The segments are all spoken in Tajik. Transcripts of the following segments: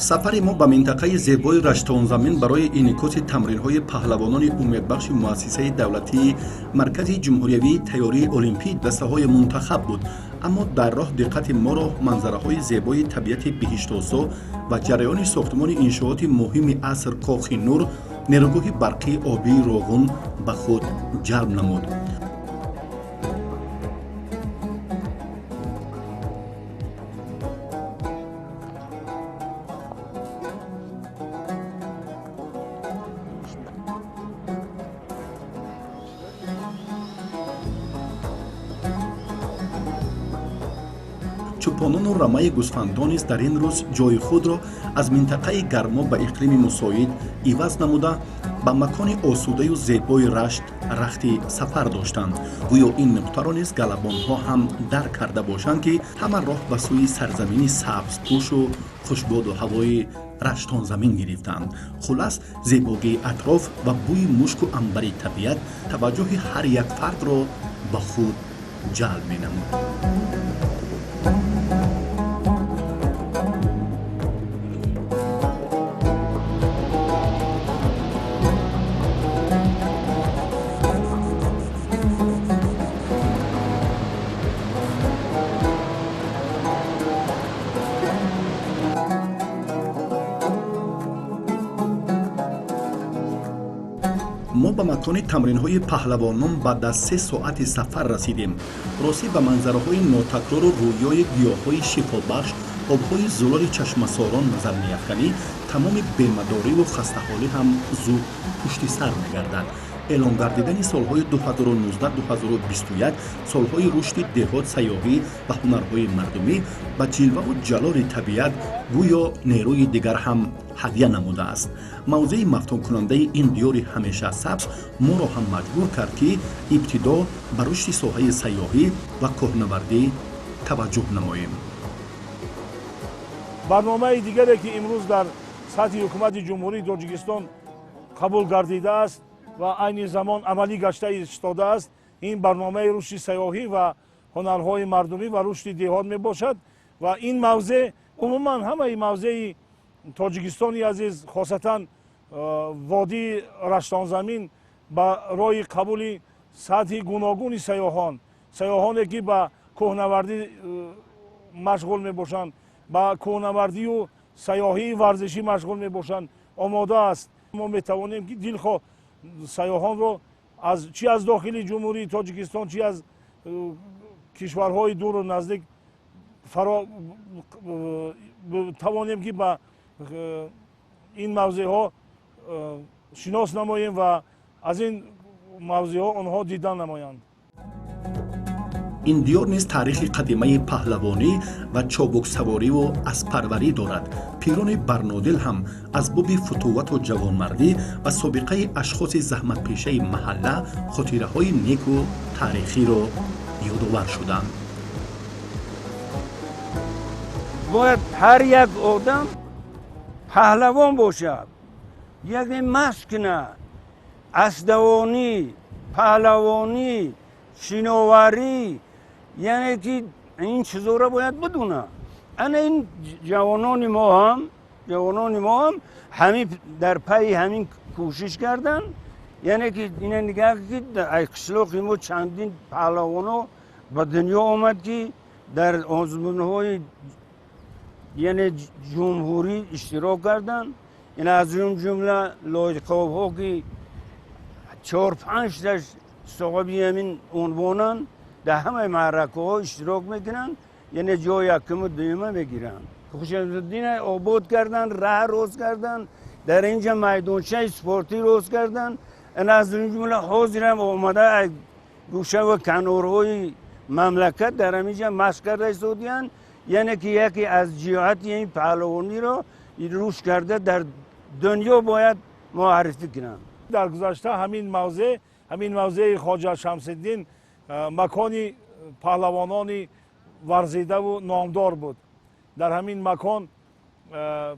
сафари мо ба минтақаи зебои раштонзамин барои инъикоси тамринҳои паҳлавонони умедбахши муассисаи давлатии маркази ҷумҳуриявии тайёрии олимпии дастаҳои мунтахаб буд. аммо дар роҳ диққати моро манзараҳои зебои табиати биҳиштосо ва ҷараёни сохтмони иншооти муҳими аср кохи нур нерӯгоҳи барқии обии роғун ба худ ҷалб намуд. чӯпонону рамаи гӯсфандон низ дар ин рӯз ҷои худро аз минтақаи гармо ба иқлими мусоид иваз намуда ба макони осудаю зебои рашт рахти сафар доштанд. гӯё ин нуқтаро низ галабонҳо ҳам дарк карда бошанд ки ҳама роҳ ба сӯи сарзамини сабзпӯшу хушбоду ҳавои раштонзамин гирифтанд. хулас зебогии атроф ва бӯи мушку амбари табиат таваҷҷӯҳи ҳар як фардро ба худ ҷалб менамуд. мо ба макони тамринҳои паҳлавонон баъд аз 3 соати сафар расидем. росӣ ба манзараҳои нотакрору рӯёи гиёҳҳои шифобахш, обҳои зулоли чашмасорон назар меафканӣ, тамоми бемадориву хастаҳолӣ ҳам зуд пушти сар мегардад. эълон гардидани солҳои 2019-2021 солҳои рушди деҳот, сайёҳӣ ва ҳунарҳои мардумӣ ба ҷилваву ҷалоли табиат гӯё нерӯи дигар ҳам ҳадя намудааст. мавзеи мафтункунандаи ин диёри ҳамеша сабз моро ҳам маҷбур кард ки ибтидо ба рушди соҳаи сайёҳӣ ва коҳнавардӣ таваҷҷӯҳ намоем. барномаи дигаре ки имрӯз дар сатҳи ҳукумати ҷумҳурии тоҷикистон қабул гардидааст ва айни замон амалӣ гашта истодааст, ин барномаи рушди сайёҳӣ ва ҳунарҳои мардумӣ ва рушди деҳот мебошад ва ин мавзеъ умуман ҳамаи мавзеи тоҷикистони азиз, хосатан водии раштонзамин ба роҳи қабули сатҳи гуногуни сайёҳоне ки ба кӯҳнавардӣ машғул мебошанд, ба кӯҳнавардию сайёҳии варзишӣ машғул мебошанд, омода аст. мо метавонем ки дилхоҳ сайёҳонро чи аз дохили ҷумҳурии тоҷикистон, чи аз кишварҳои дуру наздик тавонем ки ба ин мавзеъҳо шинос намоем ва аз ин мавзеъҳо онҳо дидан намоянд. ин диёр низ таърихи қадимаи паҳлавонӣ ва чобуксавориву аспарварӣ дорад. пирони барнодил ҳам аз боби футувату ҷавонмардӣ ва собиқаи ашхоси заҳматпешаи маҳалла хотираҳои неку таърихиро ёдовар шуданд. бояд ҳар як одам паҳлавон бошад, яке машқ кунад, асдавонӣ, паҳлавонӣ, шиноварӣ, яъне ки ин чизора бояд бидонад. ана ин ҷавонони мо ҳам ҳамин дар пайи ҳамин кӯшиш карданд, яъне ки ина нигах ки дар қишлоқи мо чандин паҳлавоно ба дунё омад ки дар озмунҳои яъне ҷумҳурӣ иштирок карданд. ина аз ҷумла лойиқовҳо ки 4-5 таш соҳиби ҳамин унвонанд, дар ҳамаи маъракаҳо иштирок мекунанд, яъне ҷои якуму дуюма мегиранд. хушамсуддина обод карданд, раҳ рост карданд, дар инҷа майдончаи спортӣ рост карданд. ина аз ҷумла ҳозирам омада гӯшаву канорҳои мамлакат дар ҳаминҷа машқ карда истодиянд, яъне ки яке аз ҷиҳати ин паҳлавониро рушд карда дар дунё бояд муаррифӣ кунанд. дар гузашта ҳамин мавзеи хоҷа шамсиддин макони паҳлавонони варзидаву номдор буд. дар ҳамин макон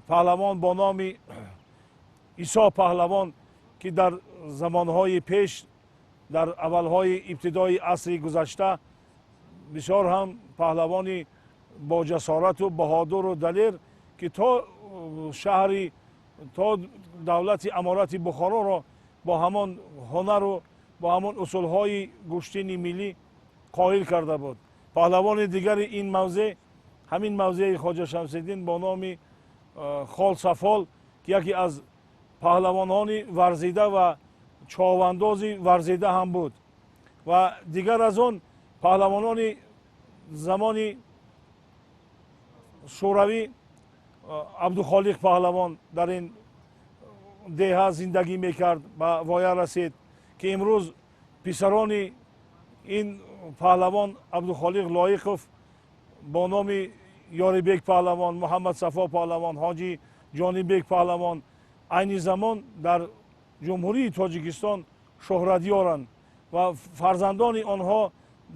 паҳлавон бо номи исо паҳлавон ки дар замонҳои пеш, дар аввалҳои ибтидои асри гузашта бисёр ҳам паҳлавони боҷасорату баҳодуру далер ки то шаҳри то давлати аморати бухороро бо ҳамон ҳунару бо ҳамон усулҳои гӯштини миллӣ қоил карда буд. паҳлавони дигари ин мавзеъ ҳамин мавзеи хоҷа шамсиддин бо номи хол сафол ки яке аз паҳлавонони варзида ва човандози варзида ҳам буд ва дигар аз он паҳлавонони замони шӯравӣ абдухолиқ паҳлавон дар ин деҳа зиндагӣ мекард, ба воя расид, ки имрӯз писарони ин паҳлавон абдухолиқ лоиқов бо номи ёрибек паҳлавон, муҳаммад сафо паҳлавон, ҳоҷӣ ҷонибек паҳлавон айни замон дар ҷумҳурии тоҷикистон шӯҳрат ёранд ва фарзандони онҳо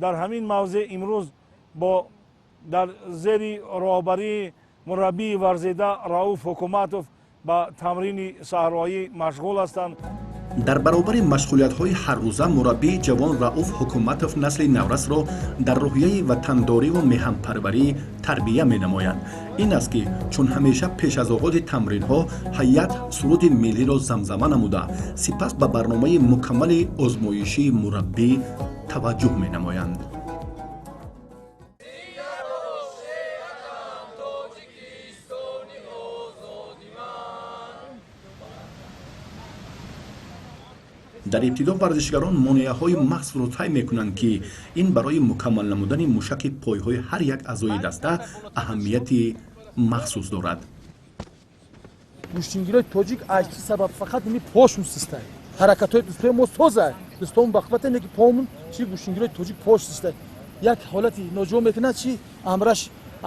дар ҳамин мавзеъ имрӯз бо дар зери роҳбарии мураббии варзида рауф ҳукуматов ба тамрини саҳроӣ машғул ҳастанд. дар баробари машғулиятҳои ҳаррӯза мураббии ҷавон рауф ҳукуматов насли наврасро дар роҳияи ватандориву меҳанпарварӣ тарбия менамояд. ин аст ки чун ҳамеша пеш аз оғози тамринҳо ҳайят суруди миллиро замзама намуда сипас ба барномаи мукаммали озмоишии мураббӣ таваҷҷӯҳ менамоянд. дар ибтидо варзишгарон монеаҳои мағзро тай мекунанд ки ин барои мукаммал намудани мушаки пойҳои ҳар як аъзои даста аҳамияти махсус дорад. гӯштингирои тоҷик аз чӣ сабаб фақат ими пошум систай ҳаракатҳои дӯстои мо соза дӯстомон бахватене ки помун чи гӯштингирои тоҷик пош систай як ҳолати ноҷо мекунад чи амраш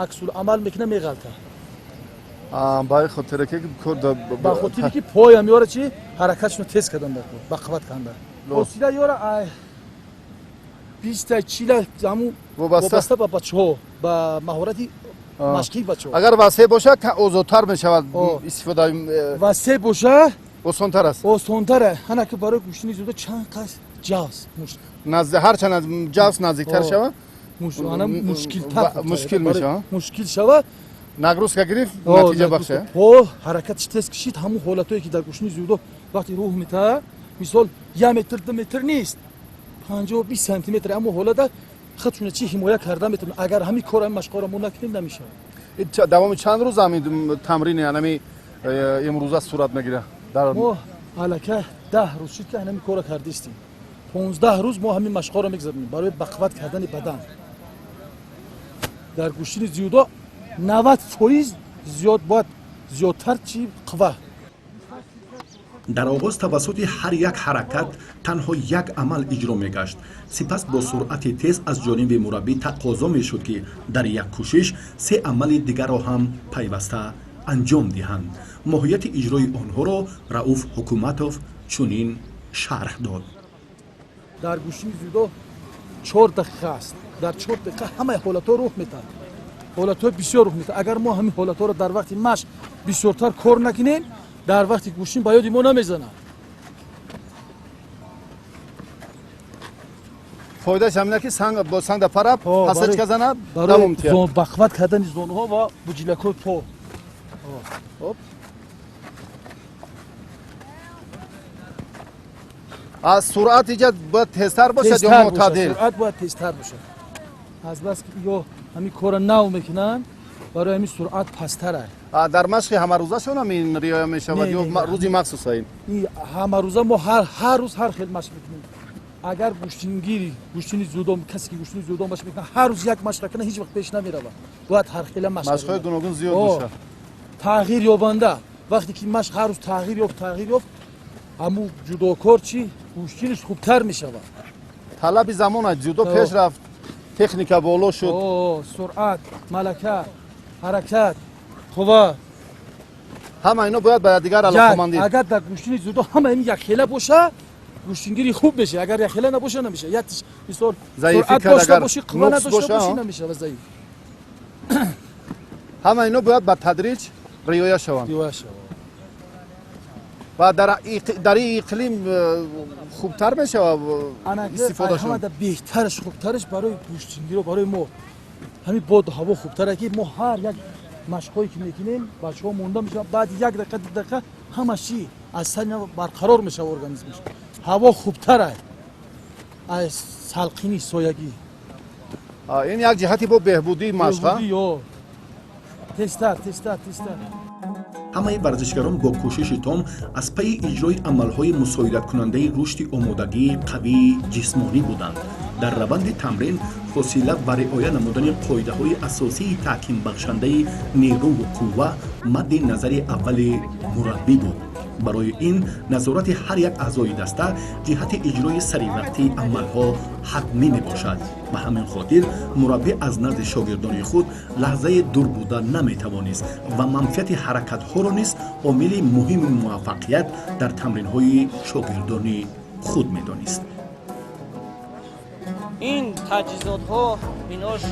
аксулъамал мекуна меғалта ба хотире ки ба хотире ки поям ёра чи ҳаракатшро тез карданда бақват канда осида ёра биста чила ҳаму вобаста ба бачаҳо ба маҳорати машқии бачаҳо агар васеъ боша озодтар мешавад истифодаи васеъ боша осонтар аст осонтара ҳана ки барои гӯштини зуда чанд қас ҷавз ҳарчанд ҷавз наздиктар шава мушкил мешава мушкил шава нагрузка гирифт натиҷа бахша по ҳаракатиш тез кишид ҳамун ҳолатое ки дар гӯштини зудо вақте рӯҳ метавад мисол 1 метр 2 метр нест 50-20 сантиметр ҳамун ҳолата худшона чӣ ҳимоя карда метавонад агар ҳамин кора машқора мо накунем намешавад. давоми чанд рӯз ҳамин тамрини анами имрӯза сурат мегирад мо аллакай 10 рӯз шид ки ҳамин кора кардистем 15 рӯз мо ҳамин машқора мегзарем барои бақват кардани бадан дар гӯштини зудо 90% зиёд бояд зиёдтар чи қувва. дар оғоз тавассути ҳар як ҳаракат танҳо як амал иҷро мегашт. сипас бо суръати тез аз ҷониби мураббӣ тақозо мешуд ки дар як кӯшиш 3 амали дигарро ҳам пайваста анҷом диҳанд. моҳияти иҷрои онҳоро рауф ҳукуматов чунин шарҳ дод. дар гӯштини зудо 4 дақиқа аст. дар 4 дақиқа ҳамаи ҳолатҳо рух метавад. ҳолатҳои бисёр рух метавад. агар мо ҳамин ҳолатҳоро дар вақти машқ бисёртар кор накунем дар вақти гӯштин ба ёди мо намезанад. фоидааш ҳамина ки бо сангда пара пасачка занад давом тиҳад бақват кардани зонҳо ва буҷилакҳои по. аз суръат иҷа бояд тезтар бошад ё мӯътадил? суръат бояд тезтар бошад. аз бас ки ё ҳамин кора нав мекунанд барои ҳамин суръат пасттар аст. дар машқи ҳамарӯзашон ҳамин риоя мешавад ё рӯзи махсуса ин? ҳамарӯза мо ҳар рӯз ҳар хел машқ мекунем. агар гӯштингири гӯштини зудо касе ки гӯштини зудо машқ мекунад ҳар рӯз як машқ кунад ҳеҷ вақт пеш наверавад. бояд ҳар хела машқҳои гуногун зиёд бошад. тағйир ёбанда вақте ки машқ ҳар рӯз тағйир ёфт ҳамун ҷудокор чи гӯштиниш хубтар мешавад. талаби замон аст зудо пеш рафт техника боло шуд суръат малака ҳаракат қувва ҳама ино бояд ба якдигар алоқамандид. агар дар гӯштини зудо ҳама ин якхела боша гӯштингири хуб мешавад. агар якхела набоша намешавад. як мисол суръат дошта боши қувва надошта боши намешавад заиф. ҳама ино бояд ба тадриҷ риоя шаванд ва дар ин иқлим хубтар мешавад истифодашон. ҳамада беҳтараш хубтараш барои гӯштингиро барои мо ҳамин боду ҳаво хубтара ки мо ҳар як машқҳое ки мекунем бачаҳо монда мешавад баъди 1 дақиқа 2 дақиқа ҳамаш чӣ аз сари барқарор мешава организмаш ҳаво хубтара аз салқини соягӣ ин як ҷиҳати бо беҳбудии машқа тестар ҳамаи варзишгарон бо кӯшиши том аз пайи иҷрои амалҳои мусоидаткунандаи рушди омодагии қавии ҷисмонӣ буданд. дар раванди тамрин фосила бариоя намудани қоидаҳои асосии таҳкимбахшандаи нерӯву қувва мадди назари аввали мураббӣ буд. барои ин назорати ҳар як аъзои даста ҷиҳати иҷрои саривақтии амалҳо ҳатмӣ мебошад. ба ҳамин хотир мураббӣ аз назди шогирдони худ лаҳзае дур буда наметавонист ва манфиати ҳаракатҳоро низ омили муҳими муваффақият дар тамринҳои шогирдони худ медонист. ин таҷҳизотҳо инош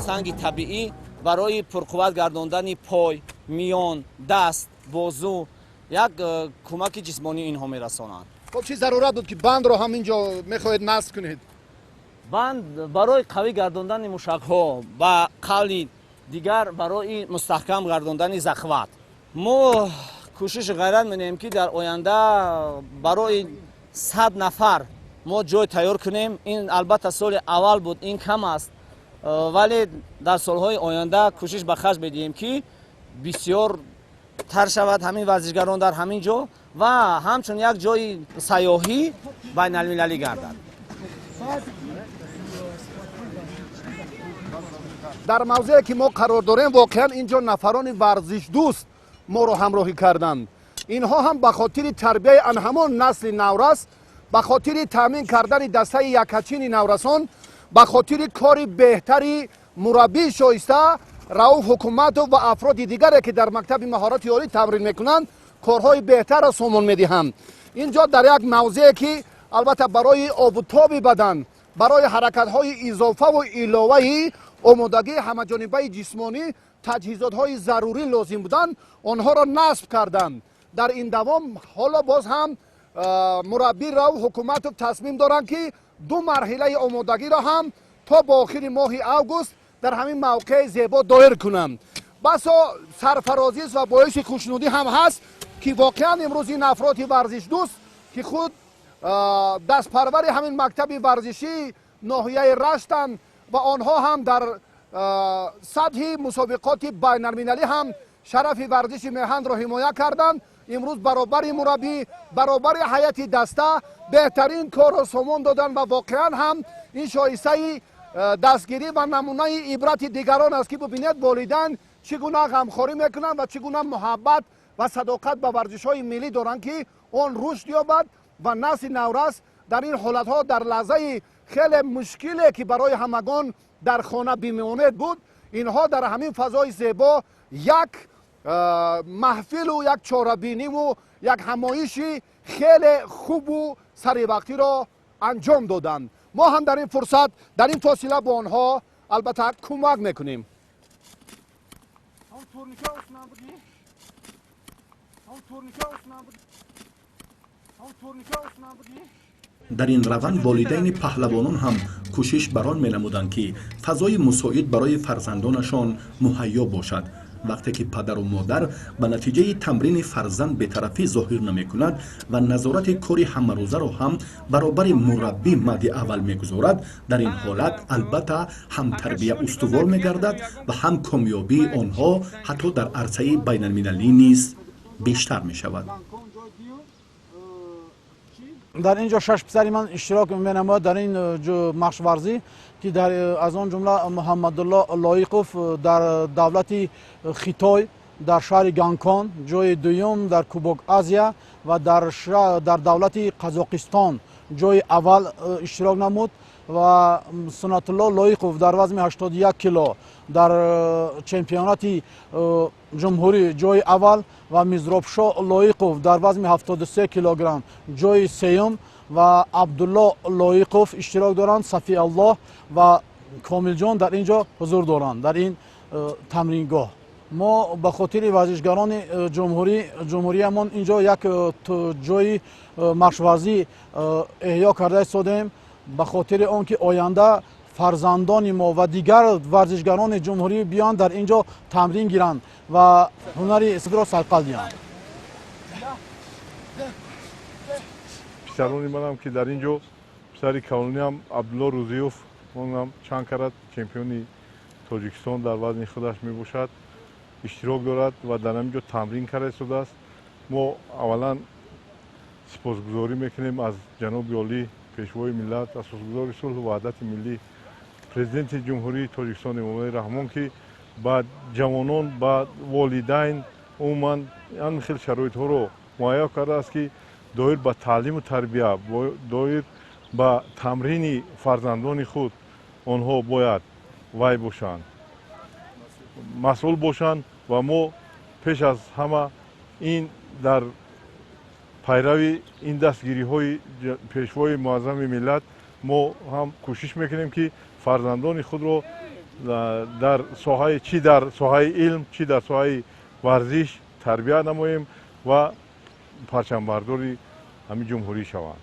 санги табиӣ барои пурқувват гардондани пой, миён, даст, бозу як кӯмаки ҷисмонӣ инҳо мерасонанд. хоб чӣ зарурат буд ки бандро ҳам инҷо мехоҳед насб кунед? банд барои қавӣ гардондани мушакҳо ба қавли дигар барои мустаҳкам гардондани захват. мо кӯшиши ғайрат менаем ки дар оянда барои 100 нафар мо ҷой тайёр кунем. ин албатта соли аввал буд, ин кам аст, вале дар солҳои оянда кӯшиш ба харҷ медиҳем ки бисёр тар шавад ҳамин варзишгарон дар ҳамин ҷо ва ҳамчун як ҷои сайёҳӣ байналмилалӣ гардад. дар мавзее ки мо қарор дорем воқеан инҷо нафарони варзишдӯст моро ҳамроҳӣ карданд. инҳо ҳам ба хотири тарбияи анҳамон насли наврас, ба хотири таъмин кардани дастаи якачини наврасон, ба хотири кори беҳтари мураббии шоиста, раuf ҳукуматов ва афроди дигаре ки дар мактаби маҳорати олӣ тамрин мекунанд корҳои беҳтарро сомон медиҳам. инҷо дар як мавзее ки албатта барои обутоби бадан, барои ҳаракатҳои изофаву иловаи омодагии ҳамаҷонибаи ҷисмонӣ таҷҳизотҳои зарурӣ лозим буданд, онҳоро насб карданд. дар ин давом ҳоло боз ҳам мураббӣ раuf ҳукуматов тасмим доранд ки 2 марҳилаи омодагиро ҳам то ба охири моҳи август дар ҳамин мавқеи зебо доир кунам. басо сарфарозист ва боиси хушнудӣ ҳам ҳаст ки воқеан имрӯз ин афроди варзишдӯст ки худ дастпарвари ҳамин мактаби варзишии ноҳияи раштанд ва онҳо ҳам дар сатҳи мусобиқоти байналмилалӣ ҳам шарафи варзиши меҳанро ҳимоя карданд. имрӯз баробари мураббӣ, баробари ҳайати даста беҳтарин корро сомон доданд ва воқеан ҳам ин шоистаи дастгирӣ ва намунаи ибрати дигарон аст ки бубинед волидайн чӣ гуна ғамхорӣ мекунанд ва чӣ гуна муҳаббат ва садоқат ба варзишҳои миллӣ доранд ки он рушд ёбад ва насли наврас дар ин ҳолатҳо дар лаҳзаи хеле мушкиле ки барои ҳамагон дар хона бимеонед буд, инҳо дар ҳамин фазои зебо як маҳфилу як чорабиниву як ҳамоиши хеле хубу саривақтиро анҷом доданд. мо ҳам дар ин фурсат, дар ин фосила бо онҳо албатта кӯмак мекунем. дар ин раванд волидайни паҳлавонон ҳам кӯшиш бар он менамуданд ки фазои мусоид барои фарзандонашон муҳайё бошад. вақте ки падару модар ба натиҷаи тамрини фарзанд бетарафӣ зоҳир намекунад ва назорати кори ҳамарӯзаро ҳам баробари мураббӣ мадди аввал мегузорад, дар ин ҳолат албатта ҳам тарбия устувор мегардад ва ҳам комёбии онҳо ҳатто дар арсаи байналмилалӣ низ бештар мешавад. дар ин ҷо 6 писари ман иштирок менамояд дар ин машқварзӣ ки аз он ҷумла муҳаммадулло лоиқов дар давлати хитой дар шаҳри Гонконг ҷои дуюм, дар Кубок Азия ва дар давлати Қазоқистон ҷои аввал иштирок намуд ва Сунатулло Лоиқов дар вазни 81 кило дар чемпионати ҷумҳурӣ ҷои аввал ва Мизробшо Лоиқов дар вазни 73 килограмм ҷои сеюм ва Абдулло Лоиқов иштирок доранд. Сафиаллоҳ ва Комилҷон дар ин ҷо ҳузур доранд дар ин тамрингоҳ. мо ба хотири варзишгарони ҷумҳуриямон ин ҷо як ҷои машқварзӣ эҳё карда истодем ба хотири он ки оянда فرزندان ما و دیگر ورزشگران جمهوری بیان در اینجا تمرین گیرند و هنر استفاده را سرقل دهند. پسرانی منم که در اینجا پسری کانونی هم عبدالله روزیوف، اون هم چند کرات چمپیونی تاجیکستان در وزن خودش می باشد، اشتراک دارد و در اینجا تمرین کرده شده است. ما اولا سپاسگزاری میکنیم از جناب عالی پیشوای ملت، اساسگزار صلح و وحدت ملی، پرزیدنت جمهوری تاجیکستان امام رحمان که با جوانان با والدین عموما این خیلی شرایط ها رو مهیا کرده است که دایر به تعلیم و تربیت، دایر به تمرین فرزندان خود آنها باید وای باشند، مسئول باشند و ما پیش از همه این در پیروی این دستگیری های پیشوای معظم ملت ما هم کوشش میکنیم که فرزندان خود رو در ساحه چی در ساحه علم چی در ساحه ورزش تربیت نماییم و پرچم برداری همین جمهوری شوند.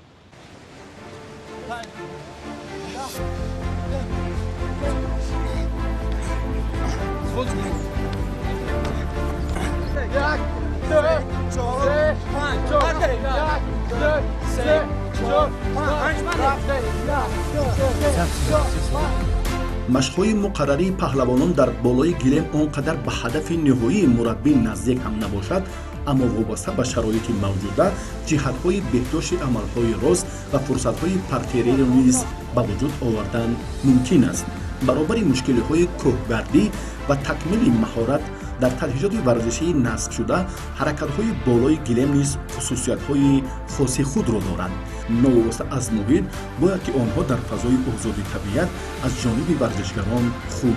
مشق‌های مقرری پهلوانان در بالای گلیم آنقدر به هدف نهایی مربی نزدیک هم نباشد، اما وابسته به شرایط موجوده جهت‌های بهداشت عمل‌های راست و فرصت‌های پرتری را نیز به وجود آوردن ممکن است. برابر مشکل‌های کوهگردی و تکمیل مهارت در تجهیزات ورزشی نصب شده، حرکت‌های بالای گلیم نیز خصوصیت‌های خاص خود را دارند. نوابسته از محیط باید که آنها در فضای آزاد طبیعت از جانب ورزشگران خوب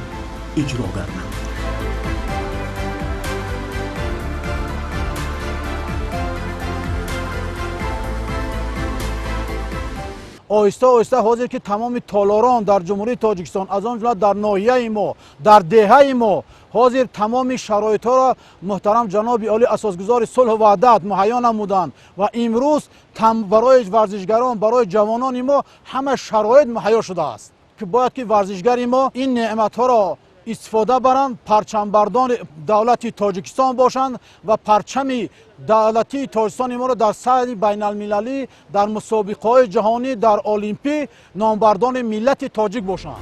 اجرا گردند. آهسته آهسته حاضر که تمام تالاران در جمهوری تاجیکستان از آن جمله در ناحیه ما در دهه ما حاضر تمام شرایط ها را محترم جناب عالی اساسگزار صلح و وحدت مهیا نمودند و امروز برای ورزشگران برای جوانان ما همه شرایط مهیا شده است که باید که ورزشگر ما این نعمت ها را استفاده برند، پرچمبردان دولت تاجیکستان باشند و پرچم دولتی تاجیکستان ما را در سطح بین المللی در مسابقه های جهانی در المپیک نامبردان ملت تاجیک باشند.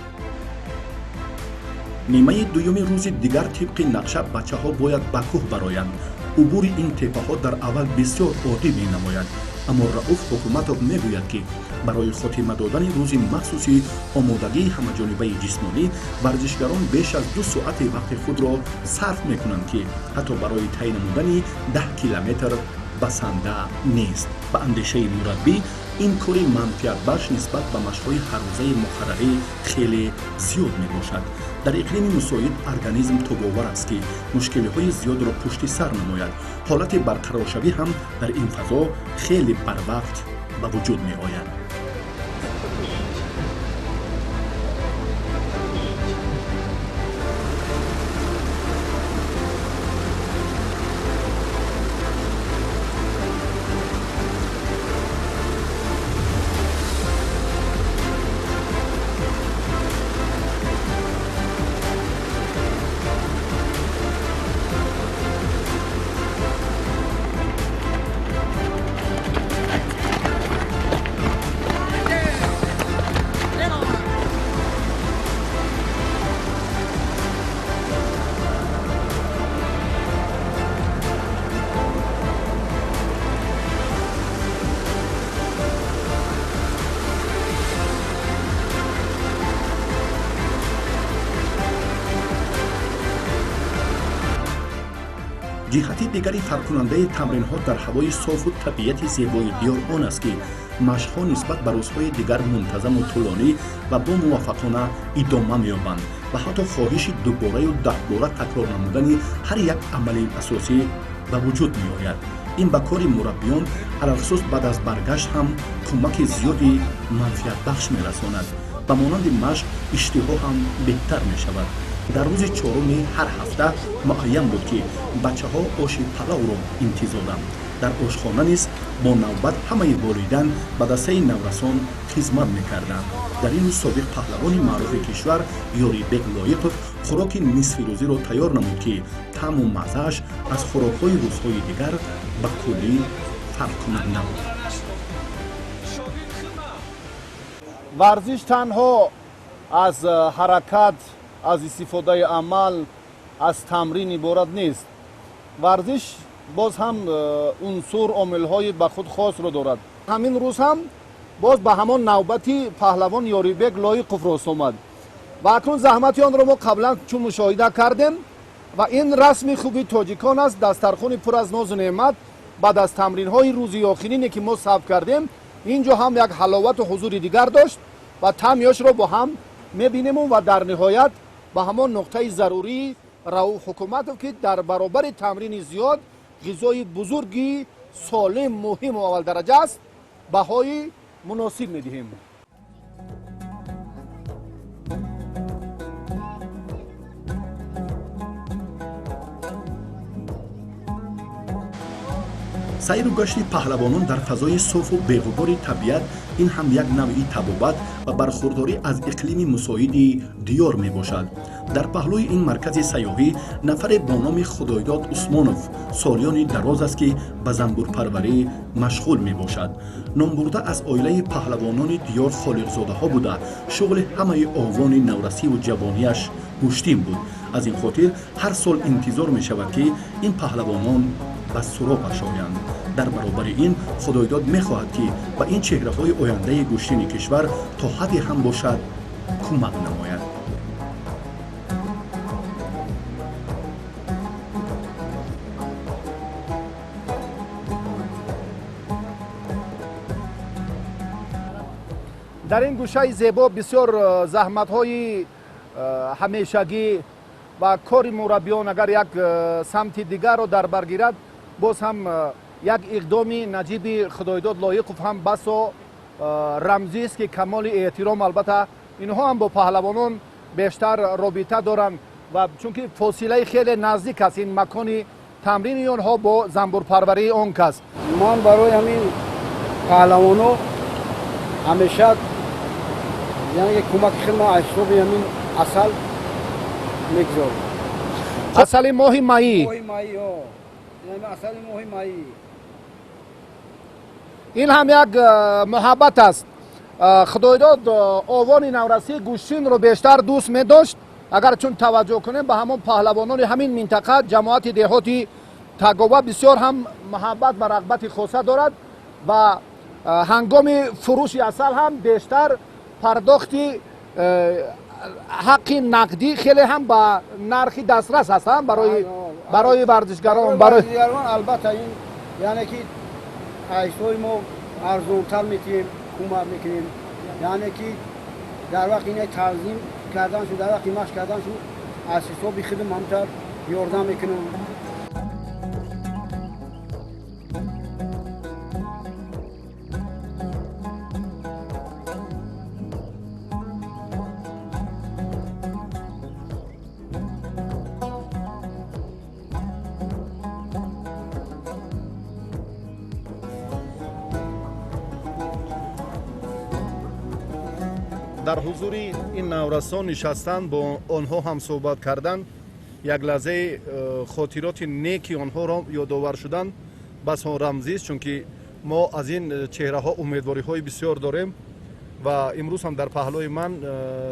نیمه دوم روز دیگر طبق نقشه بچه ها باید به کوه برآیند. عبور این تپه ها در اول بسیار عادی می نماید، اما رئوف حکومت میگوید که برای خاتمه دادن روز مخصوصی آمادگی همه‌جانبه جسمانی ورزشگران بیش از 2 ساعت وقت خود را صرف میکنند که حتی برای طی نمودن 10 کیلومتر بسنده نیست. به اندیشه مربی این کار منفعت بخش نسبت به مشق‌های هر روزه مقرره خیلی زیاد می باشد. در اقلیم مساعد ارگانیسم توباور است که مشکل‌های زیاد را پشت سر نماید. حالت برقرارشوی هم در این فضا خیلی بر وقت به وجود می آید. جهت دیگری فرق‌کننده تمرین‌ها در هوای صاف و طبیعت زیبای دیار آن است که مشق‌ها نسبت به روزهای دیگر منتظم و طولانی و با موفقانه ادامه می‌یابند و حتی خواهش دوباره و 10 باره تکرار نمودن هر یک عمل اساسی به وجود می‌آید. این به کار مربیان علالخصوص بعد از برگشت هم کمک زیادی منفعت بخش می‌رساند. به مانند مشق اشتها هم بهتر می‌شود. در روز 4 هر هفته معین بود که بچه ها آش پلاو را انتظار دارند. дар ошхона низ бо навбат ҳамаи болидан ба дастаи наврасон хизмат мекарданд. дар ин рӯз собиқ паҳлавони маъруфи кишвар Ёрибек Лоиқов хӯроки нисфи рӯзиро тайёр намуд, ки таъму маззааш аз хӯрокҳои рӯзҳои дигар ба куллӣ фарқкунанда набуд. варзиш танҳо аз ҳаракат, аз истифодаи амал, аз тамрин иборат нест. варзиш боз ҳам унсур, омилҳои ба худ хосро дорад. ҳамин рӯз ҳам боз ба ҳамон навбати паҳлавон Ёрибек Лоиқов рост омад ва акнун заҳмати онро мо қаблан чун мушоҳида кардем ва ин расми хуби тоҷикон аст. дастархони пур аз нозу неъмат баъд аз тамринҳои рӯзи охирине ки мо сабт кардем, инҷо ҳам як ҳаловату ҳузури дигар дошт ва таъмиёшро бо ҳам мебинем ва дар ниҳоят ба ҳамон нуқтаи зарурии Рауф Ҳукуматов ки дар баробари тамрини зиёд ғизои бузурги солим, муҳиму аввалдараҷа аст, баҳои муносиб медиҳем. сайру гашти паҳлавонон дар фазои софу беғубори табиат ин ҳам як навъи табобат ва бархурдорӣ аз иқлими мусоиди диёр мебошад. дар паҳлӯи ин маркази сайёҳӣ нафаре бо номи Худойдод Усмонов солиёни дароз аст, ки ба занбурпарварӣ машғул мебошад. номбурда аз оилаи паҳлавонони диёр холиқзодаҳо буда шуғли ҳамаи овони наврасиву ҷавонияш гӯштин буд. аз ин хотир ҳар сол интизор мешавад, ки ин паҳлавонон ба суроғаш оянд. дар баробари ин Худойдод мехоҳад, ки ба ин чеҳраҳои ояндаи гӯштини кишвар то ҳадде ҳам бошад кӯмак намояд. дар ин гӯшаи зебо бисёр заҳматҳои ҳамешагӣ ва кори мураббиён агар як самти дигарро дар бар гирад, боз ҳам як иқдоми Наҷиби Худойдод Лоиқов ҳам басо рамзист, ки камоли эҳтиром. албатта инҳо ҳам бо паҳлавонон бештар робита доранд ва чунки фосилаи хеле наздик аст ин макони тамрини онҳо бо занбурпарварии он кас. ман барои ҳамин паҳлавоно ҳамеша яъне кӯмаки хеле аз ҳисоби ҳамин асал мегузорам. асали моҳи майӣ. асали моҳи майӣ. ин ҳам як муҳаббат аст. Худойдод овони наврасии гӯштинро бештар дӯст медошт. агар чун таваҷҷӯҳ кунем ба ҳамон паҳлавонони ҳамин минтақа, ҷамоати деҳоти Тагова бисёр ҳам муҳаббат ва рағбати хоса дорад ва ҳангоми фурӯши асал ҳам бештар пардохти ҳаққи нақдӣ хеле ҳам ба нархи дастрас аст барои варзишгарон. албатта ин яъне ки айсои мо арзонтар метиҳем кӯмак мекунем, яъне ки дар вақти ина танзим карданшу дар вақти машқ карданшу аз ҳисоби худам ҳамтар ёрдам мекунам. дар ҳузури ин наврасон нишастан, бо онҳо ҳам суҳбат кардан, як лаҳзаи хотироти неки онҳоро ёдовар шудан бас он рамзист, чунки мо аз ин чеҳраҳо умедвориҳои бисёр дорем ва имрӯз ҳам дар паҳлӯи ман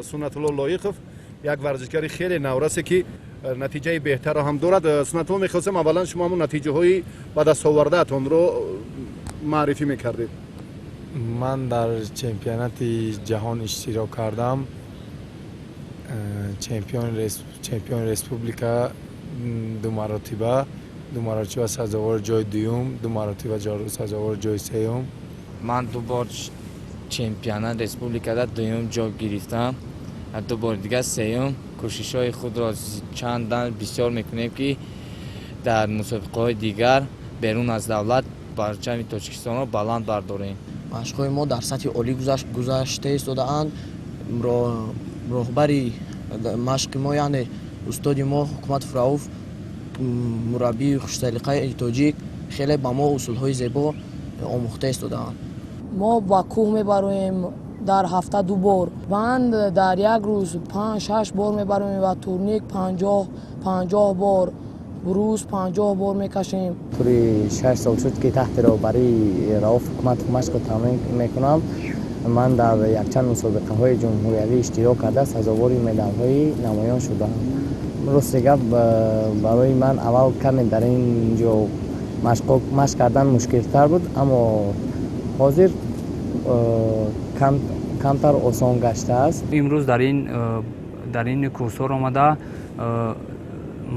Суннатулло Лоиқов як варзишгари хеле наврасе, ки натиҷаи беҳтарро ҳам дорад. Суннатулло, мехостем аввалан шумо ҳамон натиҷаҳои ба дастовардаатонро маърифӣ мекардед. ман дар чемпионати ҷаҳон иштирок кардам. чемпиони республика ду маротиба сазовор ҷои дуюм, ду маротиба сазовор ҷои сеюм. ман ду бор чемпионат республикада дуюм ҷой гирифтам, ду бори дигар сеюм. кӯшишҳои худро чандан бисёр мекунем, ки дар мусобиқаҳои дигар берун аз давлат парчами Тоҷикистонро баланд бардорем. машқҳои мо дар сатҳи олӣ гузашта истодаанд. роҳбари машқи мо, яъне устоди мо Ҳукуматов Рауф, мураббии хушсалиқаи тоҷик хеле ба мо усулҳои зебо омӯхта истодаанд. мо ба кӯҳ мебароем дар ҳафта 2 бор, банд дар як рӯз 5-6 бор мебароем ва турник 50 бор, бурӯз 50 бор мекашем. тури 6 сол шуд ки таҳти роҳбарии раuf ҳукумати машқу тамрин мекунам. ман дар якчанд мусобиқаҳои ҷумҳуриявӣ иштирок карда сазовори медалҳои намоён шудам. рости гап барои ман аввал каме дар ин ҷо машқ кардан мушкилтар буд, аммо ҳозир камтар осон гаштааст. имрӯз дар ин курсҳо омада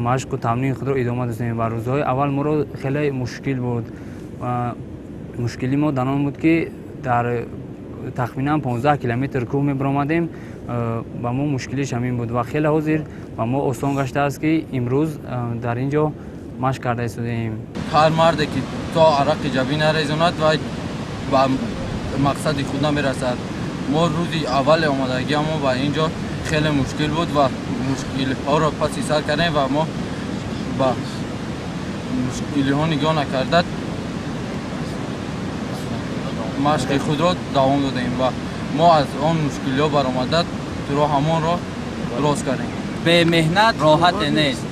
машқу тамрини худро идома додем. ва рӯзҳои аввал моро хеле мушкил буд. мушкили мо дар он буд ки дар тахминан 15 километр кӯҳ мебаромадем. ба мо мушкилиш ҳамин буд ва хеле ҳозир ба мо осон гаштааст ки имрӯз дар ин ҷо машқ карда истодем. ҳар марде ки то арақи ҷабӣ нарезонад вай ба мақсади худ намерасад. мо рӯзи аввали омадагиамон ба ин ҷо хеле мушкил буд ва мушкилиҳоро паси сар кардем ва мо ба мушкилиҳо нигоҳ накарда машқи худро давом додем ва мо аз он мушкилиҳо баромада роҳамонро рост кардем. бе меҳнат роҳате нест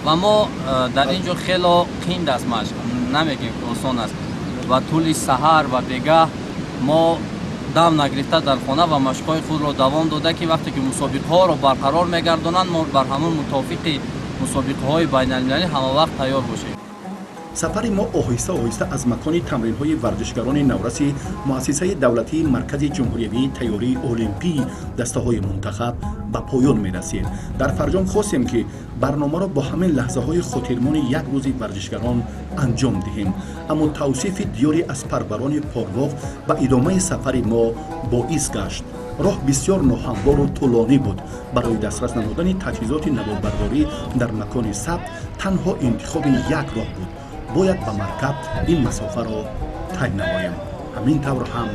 ва мо дар ин ҷо хело қин даст машқ намегем ки осон аст. ва тӯли саҳар ва бегаҳ мо дам нагирифта дар хона ва машқҳои худро давом дода ки вақте ки мусобиқаҳоро барқарор мегардонанд мо бар ҳамон мутофиқи мусобиқаҳои байналмилалӣ ҳамавақт тайёр бошем. сафари мо оҳиста оҳиста аз макони тамринҳои варзишгарони навраси муассисаи давлатии маркази ҷумҳуриявии тайёрии олимпии дастаҳои мунтахаб ба поён мерасед. дар фарҷом хостем ки барномаро бо ҳамин лаҳзаҳои хотирмони як рӯзи варзишгарон анҷом диҳем, аммо тавсифи диёри аспарбарони порвоқ ба идомаи сафари мо боис гашт. роҳ бисёр ноҳамвору тӯлонӣ буд. барои дастрас намудани таҷҳизоти навобардорӣ дар макони сабт танҳо интихоби як роҳ буд. бояд ба маркаб ин масофаро тай намоем. ҳамин тавр ҳам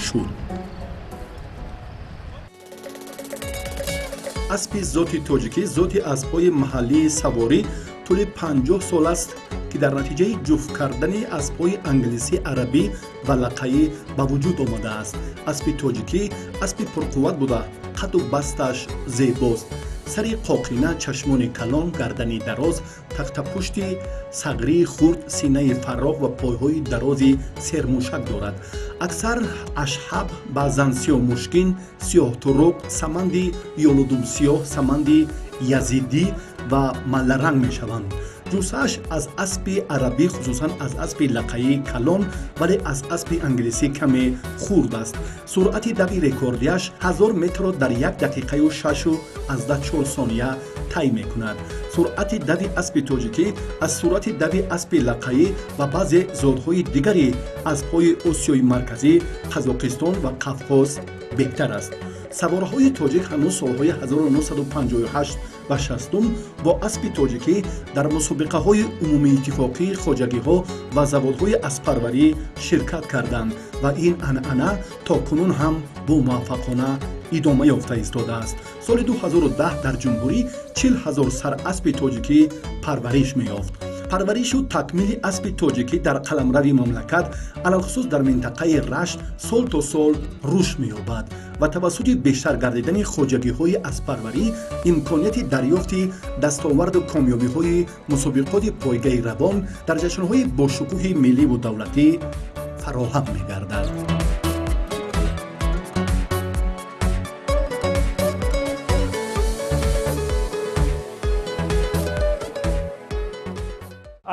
шуд. аспи зоти тоҷикӣ зоти аспҳои маҳаллии саворӣ тӯли 50 сол аст ки дар натиҷаи ҷуфт кардани аспҳои англисӣ арабӣ ва лақаӣ ба вуҷуд омадааст. аспи тоҷикӣ аспи пурқувват буда қадду басташ зебост. сари қоқина, чашмони калон, гардани дароз, тахтапушти сағрии хурд, синаи фарроғ ва пойҳои дарози сермӯшак дорад. аксар ашҳаб баъзан сиёҳмушкин, сиёҳтуруқ, саманди ёлудумсиёҳ, саманди язидӣ ва малларанг мешаванд. ҷусааш аз аспи арабӣ хусусан аз аспи лақаӣ калон вале аз аспи англисӣ каме хурд аст. суръати дави рекордиаш 1000 метрро дар 1 дақиқаю 6 сония тай мекунад. суръати дави аспи тоҷикӣ аз суръати дави аспи лақаӣ ва баъзе зодҳои дигари аспҳои осиёи марказӣ, қазоқистон ва қавқоз беҳтар аст. савораҳои тоҷик ҳанӯз солҳои 1958 ва 60 бо аспи тоҷикӣ дар мусобиқаҳои умумииттифоқии хоҷагиҳо ва заводҳои аспарварӣ ширкат карданд ва ин анъана то кунун ҳам бо муваффақона идома ёфта истодааст. соли 2010 дар ҷумҳурӣ 40 000 сар аспи тоҷикӣ парвариш меёфт. парваришу такмили аспи тоҷикӣ дар қаламрави мамлакат алалхусус дар минтақаи рашт сол то сол рушд меёбад ва тавассути бештар гардидани хоҷагиҳои аспарварӣ имконияти дарёфти дастоварду комёбиҳои мусобиқоти пойгаи равон дар ҷашнҳои бошукӯҳи милливу давлатӣ фароҳам мегардад.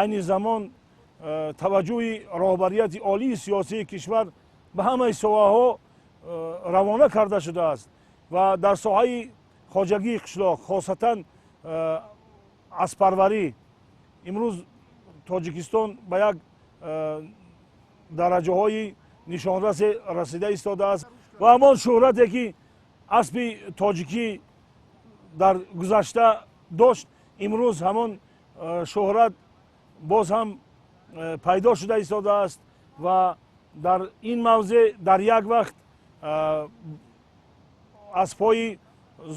айни замон таваҷҷӯҳи роҳбарияти олии сиёсии кишвар ба ҳамаи соҳаҳо равона карда шудааст ва дар соҳаи хоҷагии қишлоқ хосатан аспарварӣ имрӯз тоҷикистон ба як дараҷаҳои нишонрасе расида истодааст ва ҳамон шӯҳрате ки аспи тоҷикӣ дар гузашта дошт имрӯз ҳамон шӯҳрат боз ҳам пайдо шуда истодааст ва дар ин мавзеъ дар як вақт аспҳои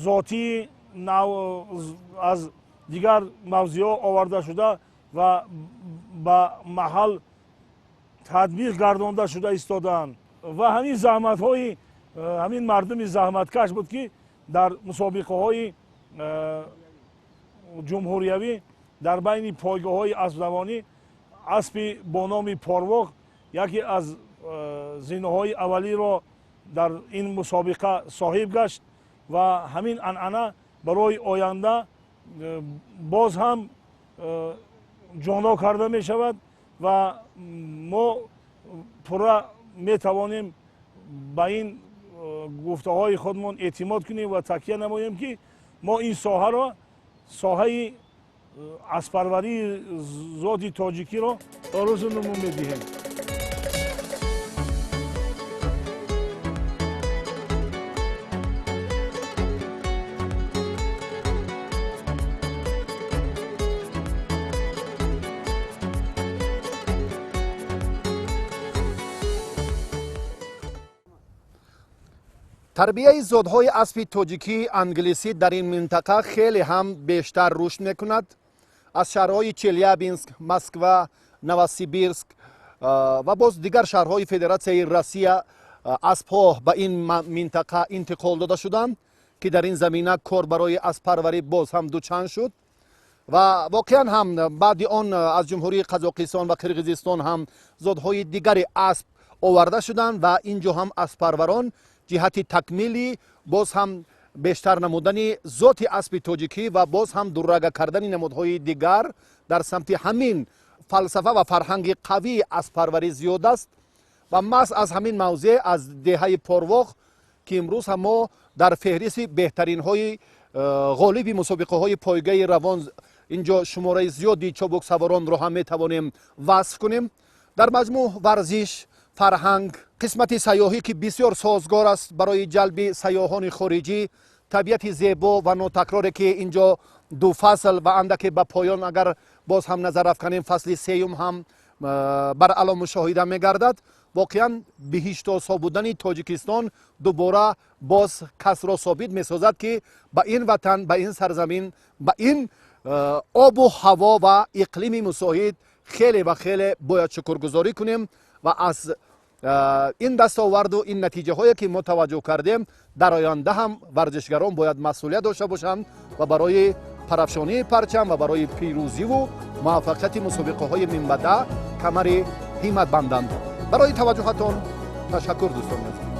зотии аз дигар мавзеъҳо оварда шуда ва ба маҳал татбиқ гардонда шуда истодаанд ва ҳамин заҳматҳои ҳамин мардуми заҳматкаш буд ки дар мусобиқаҳои ҷумҳуриявӣ дар байни пойгоҳҳои аспдавонӣ аспи бо номи порвоқ яке аз зиноҳои аввалиро дар ин мусобиқа соҳиб гашт ва ҳамин анъана барои оянда боз ҳам ҷоно карда мешавад ва мо пурра метавонем ба ин гуфтаҳои худмон эътимод кунем ва такя намоем ки мо ин соҳаро соҳаи аспарварии зоти тоҷикиро орузу нумун медиҳем. тарбияи зодҳои аспи тоҷикии англисӣ дар ин минтақа хеле ҳам бештар рушд мекунад. аз шаҳрҳои челябинск, москва, новосибирск ва боз дигар шаҳрҳои федератсияи россия аспҳо ба ин минтақа интиқол дода шуданд ки дар ин замина кор барои аспарварӣ боз ҳам дучанд шуд ва воқеан ҳам баъди он аз ҷумҳурии қазоқистон ва қирғизистон ҳам зодҳои дигари асп оварда шуданд ва ин ҷо ҳам аспарварон ҷиҳати такмили боз ҳам бештар намудани зоти аспи тоҷикӣ ва боз ҳам дуррага кардани намудҳои дигар дар самти ҳамин фалсафа ва фарҳанги қавии аспарварӣ зиёд аст ва маҳз аз ҳамин мавзеъ аз деҳаи порвоқ ки имрӯз ҳам мо дар феҳристи беҳтаринҳои ғолиби мусобиқаҳои пойгаи равон ин ҷо шумораи зиёди чобуксаворонро ҳам метавонем васф кунем. дар маҷмӯъ варзиш, фарҳанг, қисмати сайёҳӣ ки бисёр созгор аст барои ҷалби сайёҳони хориҷӣ, табиати зебо ва нотакроре ки ин ҷо ду фасл ва андаке ба поён агар боз ҳам назар афканем фасли сеюм ҳам баръало мушоҳида мегардад. воқеан биҳиштосо будани тоҷикистон дубора боз касро собит месозад ки ба ин ватан, ба ин сарзамин, ба ин обу ҳаво ва иқлими мусоид хеле ва хеле бояд шукргузорӣ кунем ва аз ин дастоварду ин натиҷаҳое ки мо таваҷҷӯҳ кардем дар оянда ҳам варзишгарон бояд масъулият дошта бошанд ва барои парафшонии парчам ва барои пирӯзиву муваффақияти мусобиқаҳои минбаъда камари ҳиммат банданд. барои таваҷҷӯҳатон ташаккур дӯстон.